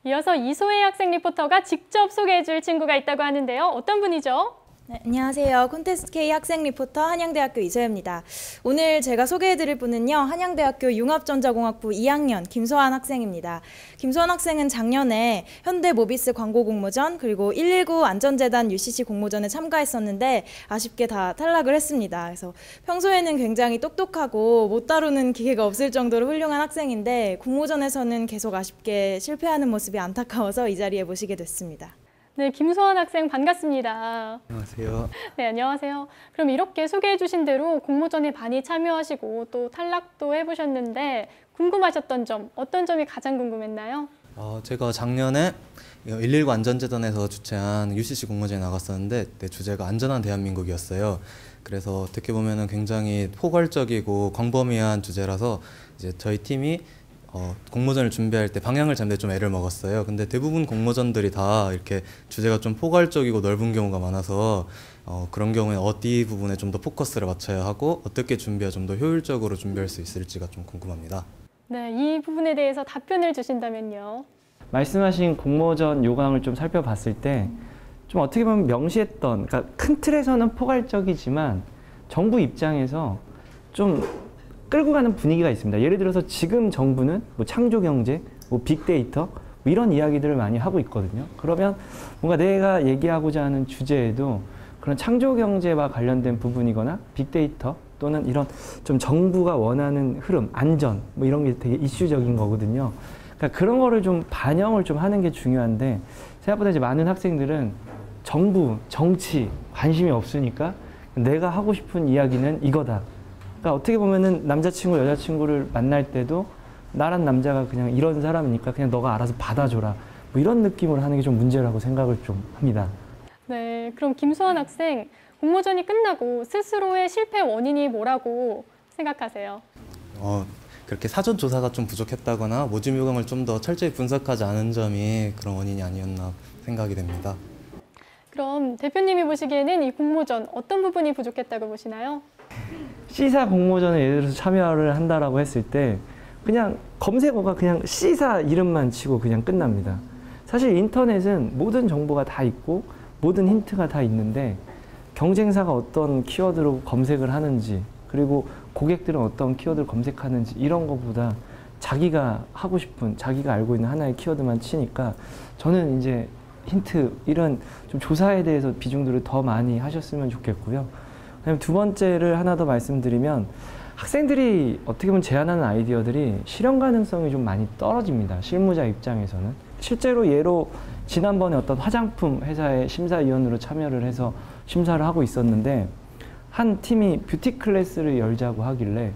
이어서 이소혜 학생 리포터가 직접 소개해줄 친구가 있다고 하는데요. 어떤 분이죠? 네, 안녕하세요. 콘테스트 K 학생 리포터 한양대학교 이소혜입니다. 오늘 제가 소개해드릴 분은요. 한양대학교 융합전자공학부 2학년 김소환 학생입니다. 김소환 학생은 작년에 현대모비스 광고 공모전 그리고 119 안전재단 UCC 공모전에 참가했었는데 아쉽게 다 탈락을 했습니다. 그래서 평소에는 굉장히 똑똑하고 못 다루는 기계가 없을 정도로 훌륭한 학생인데 공모전에서는 계속 아쉽게 실패하는 모습이 안타까워서 이 자리에 모시게 됐습니다. 네, 김소환 학생 반갑습니다. 안녕하세요. 네, 안녕하세요. 그럼 이렇게 소개해 주신 대로 공모전에 많이 참여하시고 또 탈락도 해보셨는데 궁금하셨던 점, 어떤 점이 가장 궁금했나요? 제가 작년에 119 안전재단에서 주최한 UCC 공모전에 나갔었는데 내 주제가 안전한 대한민국이었어요. 그래서 어떻게 보면은 굉장히 포괄적이고 광범위한 주제라서 이제 저희 팀이 공모전을 준비할 때 방향을 잡는 데 좀 애를 먹었어요. 근데 대부분 공모전들이 다 이렇게 주제가 좀 포괄적이고 넓은 경우가 많아서 그런 경우에 어디 부분에 좀 더 포커스를 맞춰야 하고 어떻게 준비해야 좀 더 효율적으로 준비할 수 있을지가 좀 궁금합니다. 네, 이 부분에 대해서 답변을 주신다면요. 말씀하신 공모전 요강을 좀 살펴봤을 때 좀 어떻게 보면 명시했던, 그러니까 큰 틀에서는 포괄적이지만 정부 입장에서 좀 끌고 가는 분위기가 있습니다. 예를 들어서 지금 정부는 뭐 창조경제, 뭐 빅데이터 뭐 이런 이야기들을 많이 하고 있거든요. 그러면 뭔가 내가 얘기하고자 하는 주제에도 그런 창조경제와 관련된 부분이거나 빅데이터 또는 이런 좀 정부가 원하는 흐름, 안전 뭐 이런 게 되게 이슈적인 거거든요. 그러니까 그런 거를 좀 반영을 좀 하는 게 중요한데 생각보다 이제 많은 학생들은 정부, 정치 관심이 없으니까 내가 하고 싶은 이야기는 이거다. 그러니까 어떻게 보면은 남자친구, 여자친구를 만날 때도 나란 남자가 그냥 이런 사람이니까 그냥 너가 알아서 받아줘라. 뭐 이런 느낌으로 하는 게 좀 문제라고 생각을 좀 합니다. 네, 그럼 김소환 학생, 공모전이 끝나고 스스로의 실패 원인이 뭐라고 생각하세요? 그렇게 사전 조사가 좀 부족했다거나 모집 요강을 좀 더 철저히 분석하지 않은 점이 그런 원인이 아니었나 생각이 됩니다. 그럼 대표님이 보시기에는 이 공모전 어떤 부분이 부족했다고 보시나요? C사 공모전에 예를 들어서 참여를 한다라고 했을 때 그냥 검색어가 그냥 C사 이름만 치고 그냥 끝납니다. 사실 인터넷은 모든 정보가 다 있고 모든 힌트가 다 있는데 경쟁사가 어떤 키워드로 검색을 하는지 그리고 고객들은 어떤 키워드를 검색하는지 이런 것보다 자기가 하고 싶은 자기가 알고 있는 하나의 키워드만 치니까 저는 이제 힌트 이런 좀 조사에 대해서 비중들을 더 많이 하셨으면 좋겠고요. 그다음에 두 번째를 하나 더 말씀드리면 학생들이 어떻게 보면 제안하는 아이디어들이 실현 가능성이 좀 많이 떨어집니다. 실무자 입장에서는. 실제로 예로 지난번에 어떤 화장품 회사의 심사위원으로 참여를 해서 심사를 하고 있었는데 한 팀이 뷰티 클래스를 열자고 하길래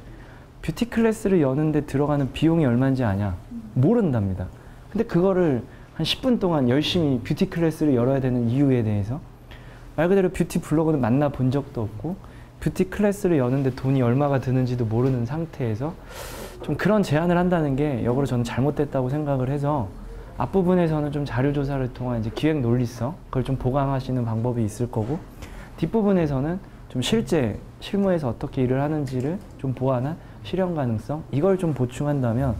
뷰티 클래스를 여는데 들어가는 비용이 얼마인지 아냐? 모른답니다. 근데 그거를 한 10분 동안 열심히 뷰티 클래스를 열어야 되는 이유에 대해서 말 그대로 뷰티 블로거는 만나본 적도 없고 뷰티 클래스를 여는데 돈이 얼마가 드는지도 모르는 상태에서 좀 그런 제안을 한다는 게 역으로 저는 잘못됐다고 생각을 해서 앞부분에서는 좀 자료조사를 통한 이제 기획 논리성 그걸 좀 보강하시는 방법이 있을 거고 뒷부분에서는 좀 실제 실무에서 어떻게 일을 하는지를 좀 보완한 실현 가능성 이걸 좀 보충한다면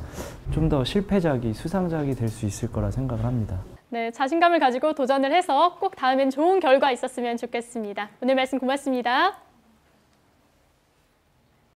좀 더 실패작이 수상작이 될 수 있을 거라 생각을 합니다. 네, 자신감을 가지고 도전을 해서 꼭 다음엔 좋은 결과 있었으면 좋겠습니다. 오늘 말씀 고맙습니다.